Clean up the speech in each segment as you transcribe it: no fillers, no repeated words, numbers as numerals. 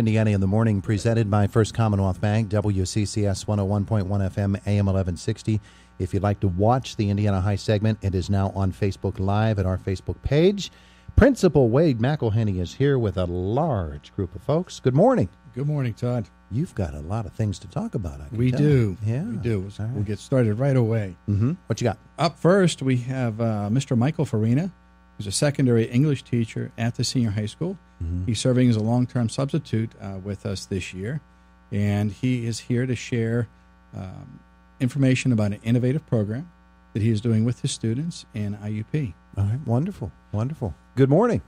Indiana in the Morning, presented by First Commonwealth Bank, WCCS 101.1 FM, AM 1160. If you'd like to watch the Indiana High segment, it is now on Facebook Live at our Facebook page. Principal Wade McElhenney is here with a large group of folks. Good morning. Good morning, Todd. You've got a lot of things to talk about, I can We tell. do. Yeah. We do. All right. We'll get started right away. Mm-hmm. What you got? Up first, we have Mr. Michael Farina, who's a secondary English teacher at the senior high school. Mm-hmm. He's serving as a long-term substitute with us this year, and he is here to share information about an innovative program that he is doing with his students in IUP. All right. Wonderful. Wonderful. Good morning.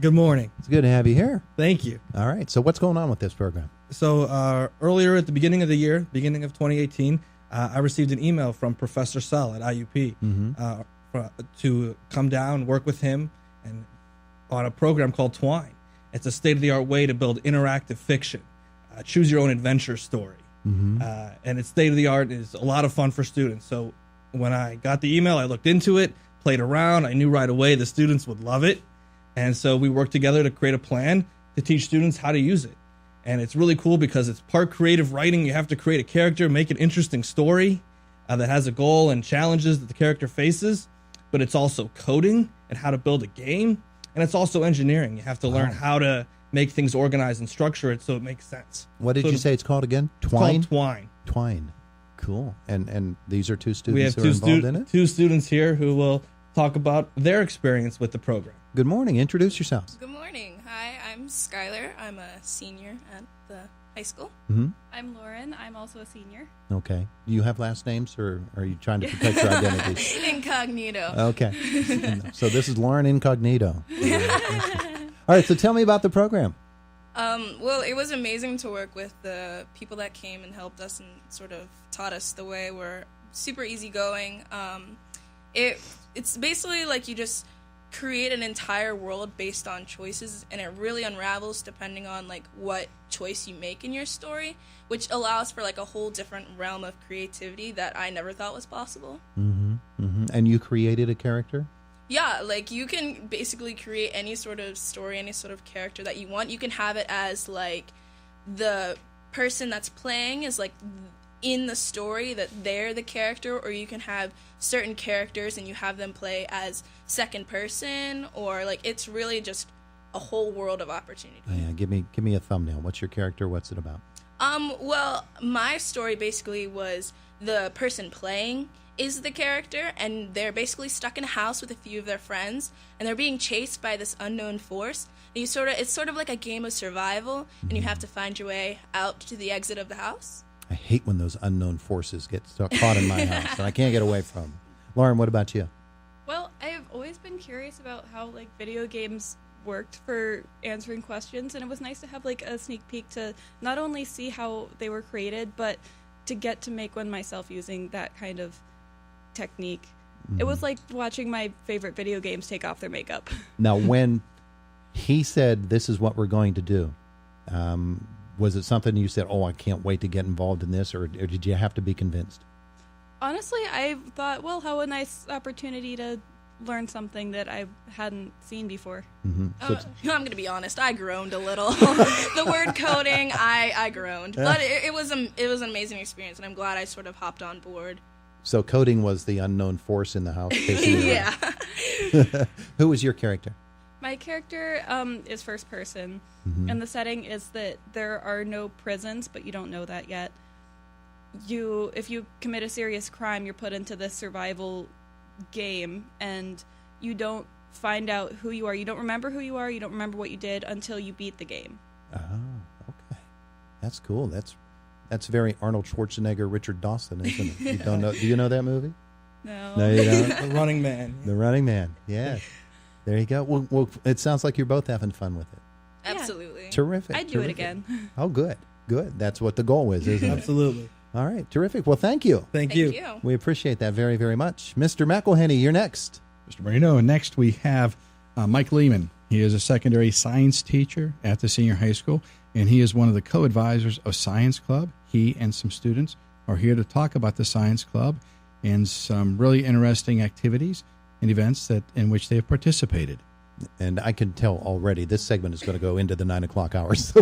Good morning. It's good to have you here. Thank you. All right. So what's going on with this program? So earlier at the beginning of the year, beginning of 2018, I received an email from Professor Sell at IUP to come down, work with him, and on a program called Twine. It's a state-of-the-art way to build interactive fiction, choose your own adventure story. And it's state-of-the-art. It's a lot of fun for students. So when I got the email, I looked into it, played around. I knew right away the students would love it. And so we worked together to create a plan to teach students how to use it. And it's really cool because it's part creative writing. You have to create a character, make an interesting story that has a goal and challenges that the character faces. But it's also coding and how to build a game. And it's also engineering. You have to learn how to make things organized and structure it so it makes sense. What did you say it's called again? Twine? It's called Twine. Twine. Cool. And these are two students We have who are involved in it? two students here who will talk about their experience with the program. Good morning. Introduce yourselves. Good morning. Hi, I'm Skylar. I'm a senior at the high school. Mm-hmm. I'm Lauren. I'm also a senior. Okay. Do you have last names, or are you trying to protect your identity? Incognito. Okay. So this is Lauren Incognito. All right. So tell me about the program. Well, it was amazing to work with the people that came and helped us and sort of taught us the way. We're super easygoing. It's basically like you just create an entire world based on choices, and it really unravels depending on like what choice you make in your story, which allows for like a whole different realm of creativity that I never thought was possible. Mm-hmm. Mm-hmm. And you created a character? Yeah, like you can basically create any sort of story, any sort of character that you want. You can have it as like the person that's playing is like in the story that they're the character, or you can have certain characters and you have them play as second person, or like it's really just a whole world of opportunity. Oh, yeah, give me a thumbnail. What's your character? What's it about? Well, my story basically was the person playing is the character, and they're basically stuck in a house with a few of their friends, and they're being chased by this unknown force. And it's sort of like a game of survival, and you have to find your way out to the exit of the house. I hate when those unknown forces get caught in my house, and I can't get away from them. Lauren, what about you? Well, I've always been curious about how like video games worked for answering questions, and it was nice to have like a sneak peek to not only see how they were created, but to get to make one myself using that kind of technique. It was like watching my favorite video games take off their makeup. Now, when he said, this is what we're going to do, was it something you said, oh, I can't wait to get involved in this, or did you have to be convinced? Honestly, I thought, well, how a nice opportunity to learn something that I hadn't seen before. Mm-hmm. So I'm going to be honest, I groaned a little. The word coding, I groaned. But it was an amazing experience, and I'm glad I sort of hopped on board. So coding was the unknown force in the house. Yeah. Who was your character? My character is first person, and the setting is that there are no prisons, but you don't know that yet. If you commit a serious crime, you're put into this survival game, and you don't find out who you are. You don't remember who you are. You don't remember what you did until you beat the game. Oh, okay. That's cool. That's very Arnold Schwarzenegger, Richard Dawson, isn't it? You don't know? Do you know that movie? No. No, you don't. The Running Man. The Running Man. Yeah. There you go. Well, it sounds like you're both having fun with it. Absolutely. Terrific. I'd do it again. Oh, good. Good. That's what the goal is, isn't it? Absolutely. All right. Terrific. Well, thank you. Thank you. We appreciate that very, very much. Mr. McElhenney, you're next. Mr. Marino, and next we have Mike Lehman. He is a secondary science teacher at the senior high school, and he is one of the co-advisors of Science Club. He and some students are here to talk about the Science Club and some really interesting activities and events in which they have participated. And I can tell already this segment is going to go into the 9 o'clock hours.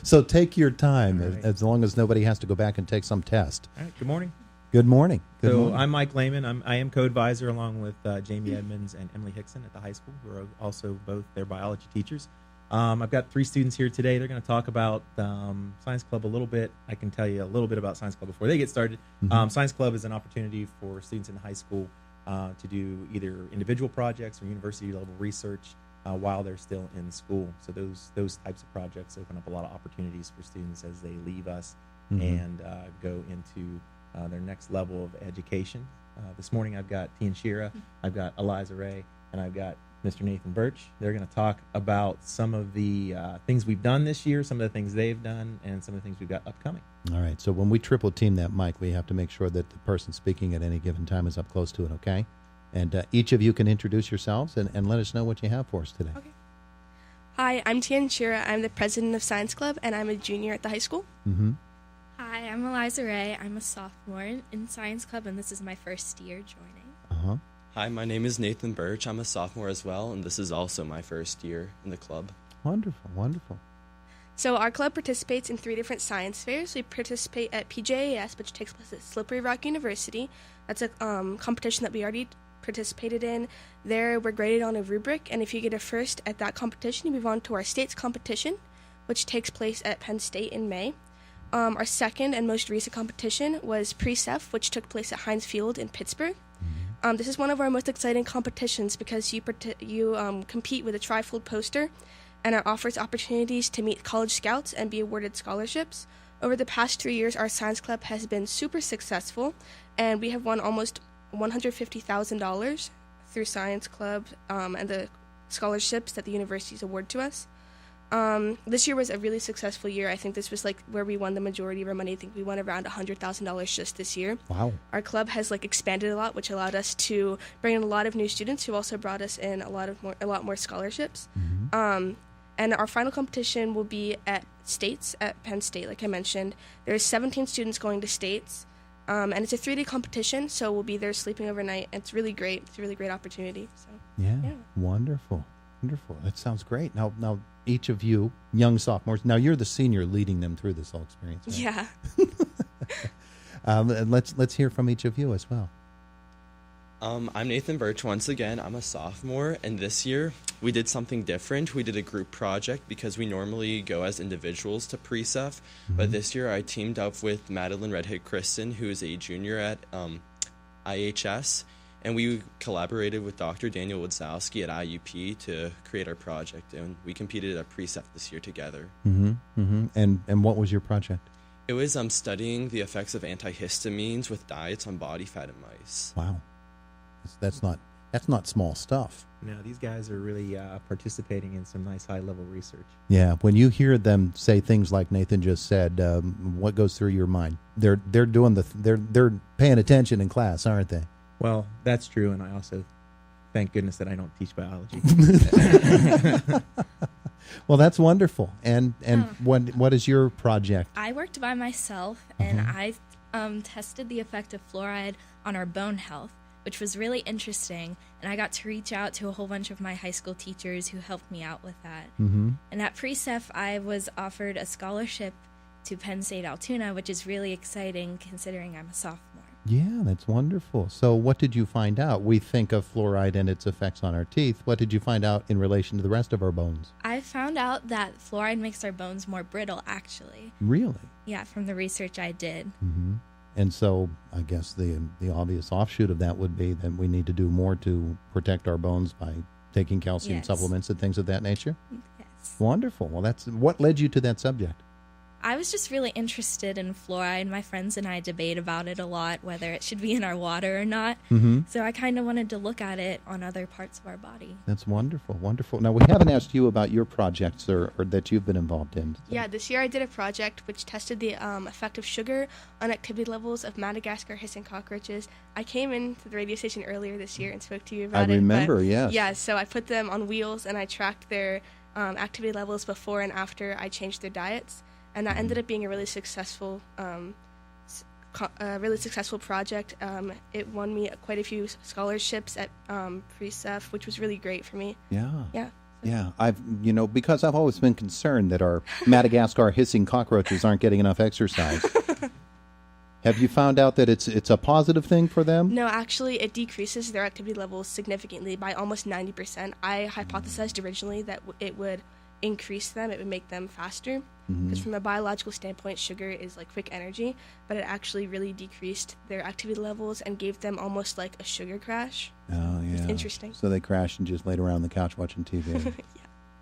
So take your time, Right. as long as nobody has to go back and take some test. All right, good morning. Good morning. Good So morning. I'm Mike Lehman. I am co-advisor along with Jamie Edmonds and Emily Hickson at the high school, who are also both their biology teachers. I've got 3 students here today. They're going to talk about Science Club a little bit. I can tell you a little bit about Science Club before they get started. Science Club is an opportunity for students in high school to do either individual projects or university-level research while they're still in school. So those types of projects open up a lot of opportunities for students as they leave us and go into their next level of education. This morning I've got Tian Shira, I've got Eliza Ray, and I've got Mr. Nathan Birch. They're going to talk about some of the things we've done this year, some of the things they've done, and some of the things we've got upcoming. All right. So when we triple team that mic, we have to make sure that the person speaking at any given time is up close to it, okay? And each of you can introduce yourselves and let us know what you have for us today. Okay. Hi, I'm Tian Shira. I'm the president of Science Club, and I'm a junior at the high school. Mm-hmm. Hi, I'm Eliza Ray. I'm a sophomore in Science Club, and this is my first year joining. Uh-huh. Hi, my name is Nathan Birch. I'm a sophomore as well, and this is also my first year in the club. Wonderful, wonderful. So our club participates in 3 different science fairs. We participate at PJAS, which takes place at Slippery Rock University. That's a competition that we already participated in. There, we're graded on a rubric, and if you get a first at that competition, you move on to our state's competition, which takes place at Penn State in May. Our second and most recent competition was Pre-Ceph, which took place at Heinz Field in Pittsburgh. This is one of our most exciting competitions because you compete with a trifold poster, and it offers opportunities to meet college scouts and be awarded scholarships. Over the past 3 years, our science club has been super successful, and we have won almost $150,000 through Science Club and the scholarships that the universities award to us. This year was a really successful year. I think this was like where we won the majority of our money. I think we won around $100,000 just this year. Wow. Our club has expanded a lot, which allowed us to bring in a lot of new students who also brought us in a lot more scholarships. And our final competition will be at States at Penn State, like I mentioned. There's 17 students going to States, and it's a 3-day competition, so we'll be there sleeping overnight. And it's really great. It's a really great opportunity. So Yeah. Wonderful. Wonderful. That sounds great. Now, each of you, young sophomores, now you're the senior leading them through this whole experience, right? yeah. And let's hear from each of you as well. I'm Nathan Birch once again. I'm a sophomore, and this year we did something different. We did a group project because we normally go as individuals to Pre-Ceph, but this year I teamed up with Madeline Redhead-Kristen, who is a junior at IHS, and we collaborated with Dr. Daniel Wadzowski at IUP to create our project, and we competed at Pre-Ceph this year together. And what was your project? It was studying the effects of antihistamines with diets on body fat in mice. Wow. That's not small stuff. No, these guys are really participating in some nice high-level research. Yeah, when you hear them say things like Nathan just said, what goes through your mind? They're doing they're paying attention in class, aren't they? Well, that's true, and I also thank goodness that I don't teach biology. Well, that's wonderful. And what is your project? I worked by myself, and I tested the effect of fluoride on our bone health, which was really interesting. And I got to reach out to a whole bunch of my high school teachers who helped me out with that. And at Pre-Ceph, I was offered a scholarship to Penn State Altoona, which is really exciting considering I'm a sophomore. Yeah, that's wonderful. So what did you find out? We think of fluoride and its effects on our teeth. What did you find out in relation to the rest of our bones? I found out that fluoride makes our bones more brittle, actually. Really? Yeah, from the research I did. And so I guess the obvious offshoot of that would be that we need to do more to protect our bones by taking calcium Yes. supplements and things of that nature? Yes. Wonderful. Well, that's what led you to that subject? I was just really interested in fluoride. My friends and I debate about it a lot, whether it should be in our water or not. So I kind of wanted to look at it on other parts of our body. That's wonderful, wonderful. Now, we haven't asked you about your projects or that you've been involved in. So. Yeah, this year I did a project which tested the effect of sugar on activity levels of Madagascar hissing cockroaches. I came into the radio station earlier this year and spoke to you about it. I remember, yes. Yeah, so I put them on wheels and I tracked their activity levels before and after I changed their diets. And that ended up being a really successful a really successful project. It won me quite a few scholarships at Pre-Cef, which was really great for me. Yeah. Yeah. Yeah, because I've always been concerned that our Madagascar hissing cockroaches aren't getting enough exercise. Have you found out that it's a positive thing for them? No, actually, it decreases their activity levels significantly by almost 90%. I hypothesized originally that it would increase them, it would make them faster. Because from a biological standpoint, sugar is like quick energy, but it actually really decreased their activity levels and gave them almost like a sugar crash. Oh, yeah. It's interesting. So they crash and just laid around on the couch watching TV. Yeah.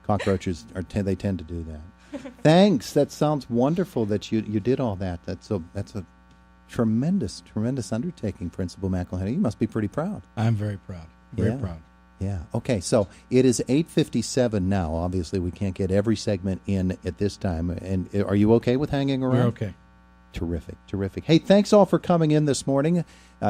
Cockroaches, they tend to do that. Thanks. That sounds wonderful that you did all that. That's a tremendous undertaking, Principal McElhenney. You must be pretty proud. I'm very proud. Very proud. Yeah. Okay. So it is 8:57 now. Obviously, we can't get every segment in at this time. And are you okay with hanging around? We're okay. Terrific. Hey, thanks all for coming in this morning.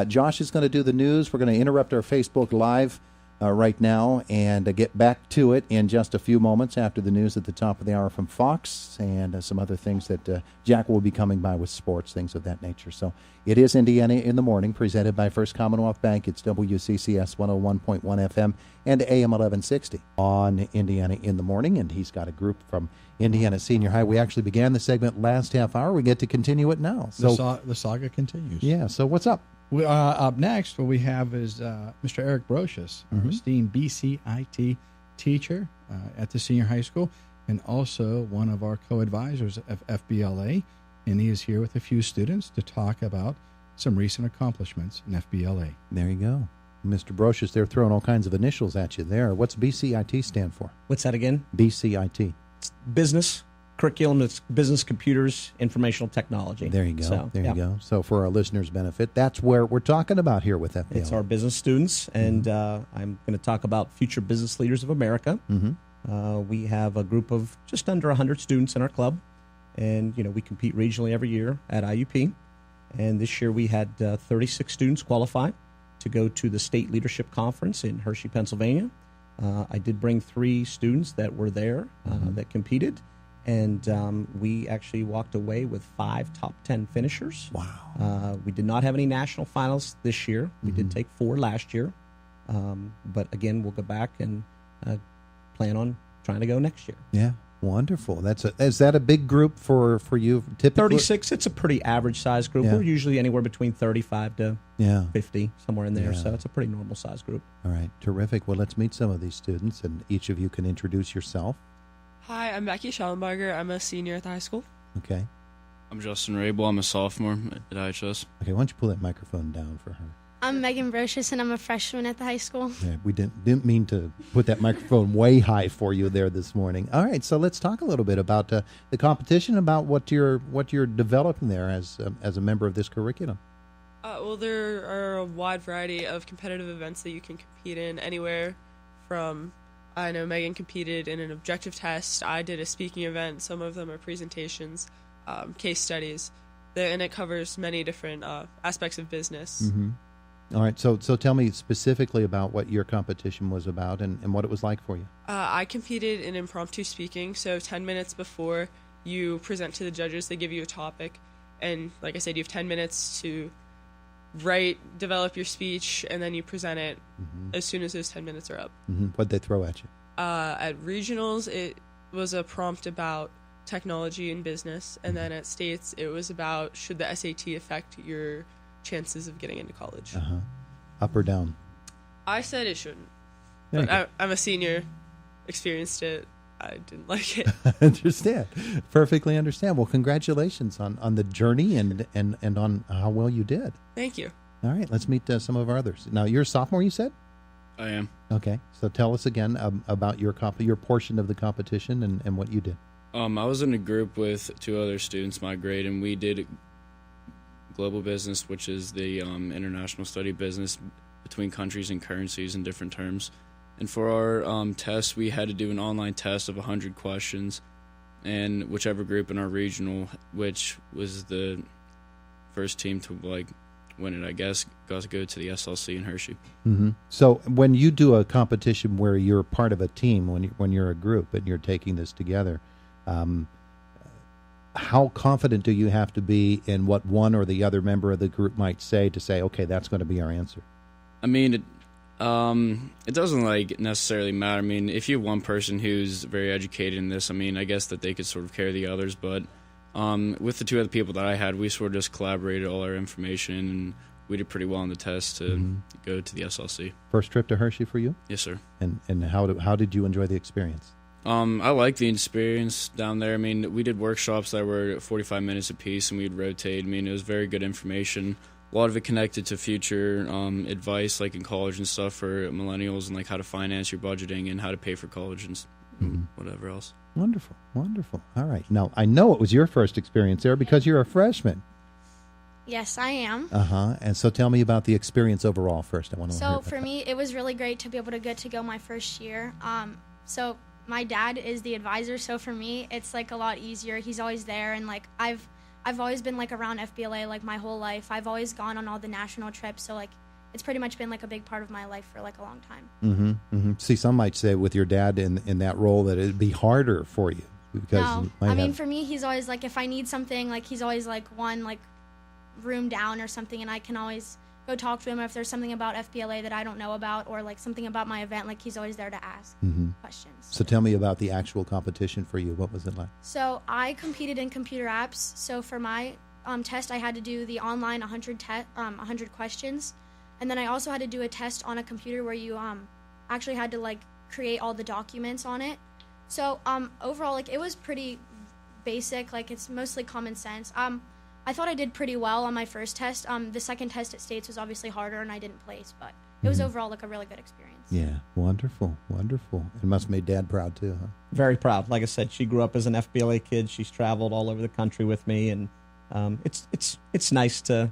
Josh is going to do the news. We're going to interrupt our Facebook Live right now and get back to it in just a few moments after the news at the top of the hour from Fox and some other things that Jack will be coming by with sports, things of that nature. So it is Indiana in the Morning, presented by First Commonwealth Bank. It's WCCS 101.1 FM and AM 1160 on Indiana in the Morning. And he's got a group from Indiana Senior High. We actually began the segment last half hour. We get to continue it now. So the saga continues. Yeah. So what's up? Up next, what we have is Mr. Eric Brocious, our esteemed BCIT teacher at the senior high school, and also one of our co-advisors of FBLA. And he is here with a few students to talk about some recent accomplishments in FBLA. There you go. Mr. Brocious, they're throwing all kinds of initials at you there. What's BCIT stand for? What's that again? BCIT. It's business curriculum. It's business, computers, informational technology. There you go. So, you go. So for our listeners' benefit, that's where we're talking about here with FBLA. It's our business students, and I'm going to talk about future business leaders of America. We have a group of just under 100 students in our club, and we compete regionally every year at IUP. And this year we had 36 students qualify to go to the State Leadership Conference in Hershey, Pennsylvania. I did bring 3 students that were there that competed. And we actually walked away with 5 top 10 finishers. Wow. We did not have any national finals this year. We did take 4 last year. But again, we'll go back and plan on trying to go next year. Yeah, wonderful. Is that a big group for you typically? 36, it's a pretty average size group. Yeah. We're usually anywhere between 35 to 50, somewhere in there. Yeah. So it's a pretty normal size group. All right, terrific. Well, let's meet some of these students, and each of you can introduce yourself. Hi, I'm Becky Schellenberger. I'm a senior at the high school. Okay. I'm Justin Rabel. I'm a sophomore at IHS. Okay, why don't you pull that microphone down for her? I'm Megan Brocious, and I'm a freshman at the high school. Yeah, we didn't mean to put that microphone way high for you there this morning. All right, so let's talk a little bit about the competition, about what you're developing there as a member of this curriculum. Well, there are a wide variety of competitive events that you can compete in, anywhere from, I know Megan competed in an objective test. I did a speaking event. Some of them are presentations, case studies, and it covers many different aspects of business. Mm-hmm. All right, so tell me specifically about what your competition was about and what it was like for you. I competed in impromptu speaking, so 10 minutes before you present to the judges, they give you a topic, and like I said, you have 10 minutes to develop your speech, and then you present it as soon as those 10 minutes are up. What'd they throw at you? At regionals, it was a prompt about technology and business, and then at states, it was about should the SAT affect your chances of getting into college. Up or down? I said it shouldn't, but I'm a senior, experienced it. I didn't like it. Understand. Perfectly understand. Well, congratulations on the journey and on how well you did. Thank you. All right, let's meet some of our others. Now, you're a sophomore, you said? I am. Okay, so tell us again about your portion of the competition and what you did. I was in a group with 2 other students my grade, and we did global business, which is the international study business between countries and currencies and different terms. And for our test, we had to do an online test of 100 questions, and whichever group in our regional, which was the first team to win it, I guess, got to go to the SLC in Hershey. Mm-hmm. So when you do a competition where you're part of a team, when you're a group and you're taking this together, how confident do you have to be in what one or the other member of the group might say to say, okay, that's going to be our answer? I mean, it doesn't necessarily matter. I mean, if you have one person who's very educated in this, I mean, I guess that they could sort of carry the others. But with the two other people that I had, we sort of just collaborated all our information, and we did pretty well on the test to go to the SLC. First trip to Hershey for you? Yes, sir. And how did you enjoy the experience? I liked the experience down there. I mean, we did workshops that were 45 minutes apiece, and we'd rotate. I mean, it was very good information. A lot of it connected to future advice, like in college and stuff for millennials, and like how to finance your budgeting and how to pay for college and whatever else. Wonderful, wonderful. All right. Now, I know it was your first experience there because you're a freshman. Yes, I am. And so tell me about the experience overall first. I want to hear So about for that. me, it was really great to be able to get to go my first year. So my dad is the advisor, so for me, it's like a lot easier. He's always there, and like I've always been like around FBLA like my whole life. I've always gone on all the national trips, so like it's pretty much been like a big part of my life for like a long time. See, some might say with your dad in that role that it'd be harder for you because No, you might I mean have- for me, he's always like if I need something, like he's always like one like room down or something, and I can always go talk to him if there's something about FBLA that I don't know about or like something about my event. Like he's always there to ask questions. So tell me about the actual competition for you. What was it like? So I competed in computer apps. So for my test, I had to do the online 100 questions, and then I also had to do a test on a computer where you actually had to like create all the documents on it. So overall, like it was pretty basic. Like it's mostly common sense. I thought I did pretty well on my first test. The second test at States was obviously harder, and I didn't place, but it was overall like a really good experience. Yeah, wonderful, wonderful. It must have made Dad proud too, huh? Very proud. Like I said, she grew up as an FBLA kid. She's traveled all over the country with me, and it's nice to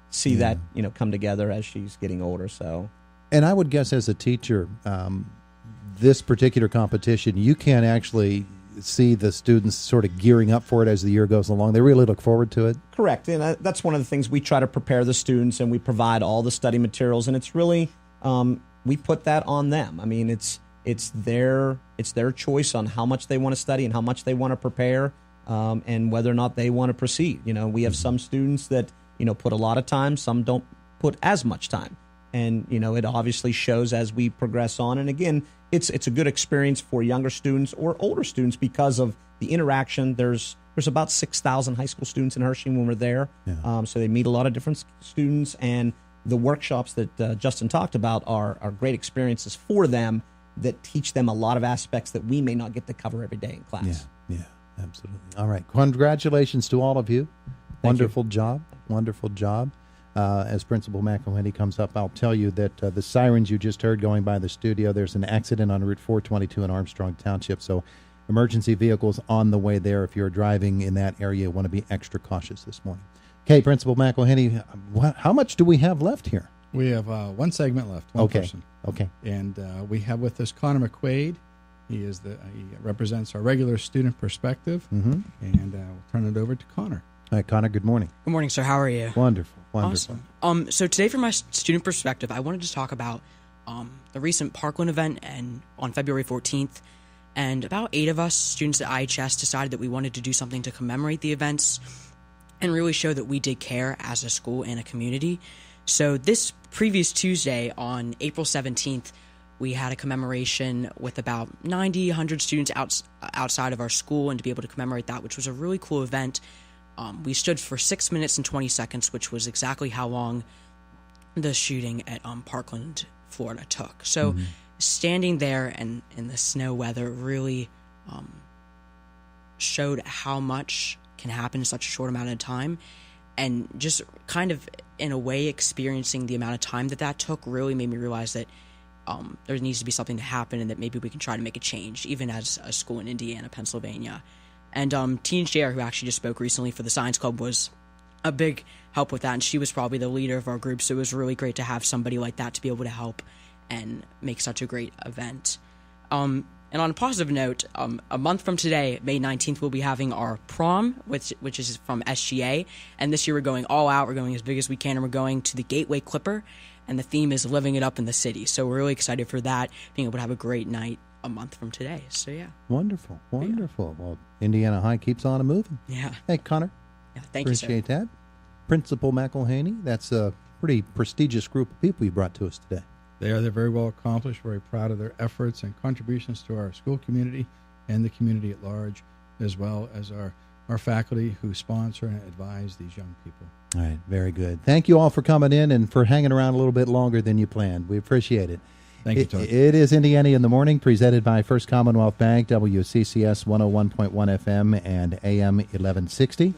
see that come together as she's getting older. So, and I would guess as a teacher, this particular competition, you can actually see the students sort of gearing up for it as the year goes along. They really look forward to it. Correct, and that's one of the things we try to prepare the students, and we provide all the study materials, and it's really we put that on them. I mean, it's their choice on how much they want to study and how much they want to prepare, and whether or not they want to proceed. We have some students that put a lot of time, some don't put as much time, and it obviously shows as we progress on. And again, it's a good experience for younger students or older students because of the interaction. There's about 6,000 high school students in Hershey when we're there, so they meet a lot of different students, and the workshops that Justin talked about are great experiences for them that teach them a lot of aspects that we may not get to cover every day in class. Yeah, absolutely. All right, congratulations to all of you. Wonderful job. As Principal McElhenney comes up, I'll tell you that the sirens you just heard going by the studio, there's an accident on Route 422 in Armstrong Township, so emergency vehicles on the way there. If you're driving in that area, you want to be extra cautious this morning. Okay, Principal McElhenney, how much do we have left here? We have one segment left, one person. Okay. And we have with us Connor McQuaid. He represents our regular student perspective, and we'll turn it over to Connor. All right, Connor, good morning. Good morning, sir. How are you? Wonderful. Awesome. So today for my student perspective, I wanted to talk about the recent Parkland event and on February 14th. And about 8 of us, students at IHS, decided that we wanted to do something to commemorate the events and really show that we did care as a school and a community. So this previous Tuesday on April 17th, we had a commemoration with about 90, 100 students outside of our school, and to be able to commemorate that, which was a really cool event. We stood for 6 minutes and 20 seconds, which was exactly how long the shooting at Parkland, Florida took. So standing there and in the snow weather really showed how much can happen in such a short amount of time, and just kind of in a way experiencing the amount of time that took really made me realize that there needs to be something to happen, and that maybe we can try to make a change even as a school in Indiana, Pennsylvania. And Teen JR, who actually just spoke recently for the Science Club, was a big help with that, and she was probably the leader of our group, so it was really great to have somebody like that to be able to help and make such a great event. And on a positive note, a month from today, May 19th, we'll be having our prom, which is from SGA, and this year we're going all out. We're going as big as we can, and we're going to the Gateway Clipper, and the theme is living it up in the city, so we're really excited for that, being able to have a great night a month from today. So yeah. Wonderful. Well, Indiana High keeps on moving. Yeah. Hey, Connor. Yeah, thank you, sir. Appreciate that. Principal McElhaney, that's a pretty prestigious group of people you brought to us today. They're very well accomplished, very proud of their efforts and contributions to our school community and the community at large, as well as our faculty who sponsor and advise these young people. All right, very good. Thank you all for coming in and for hanging around a little bit longer than you planned. We appreciate it. Thank you, Tony. It is Indiana in the Morning, presented by First Commonwealth Bank, WCCS 101.1 FM and AM 1160.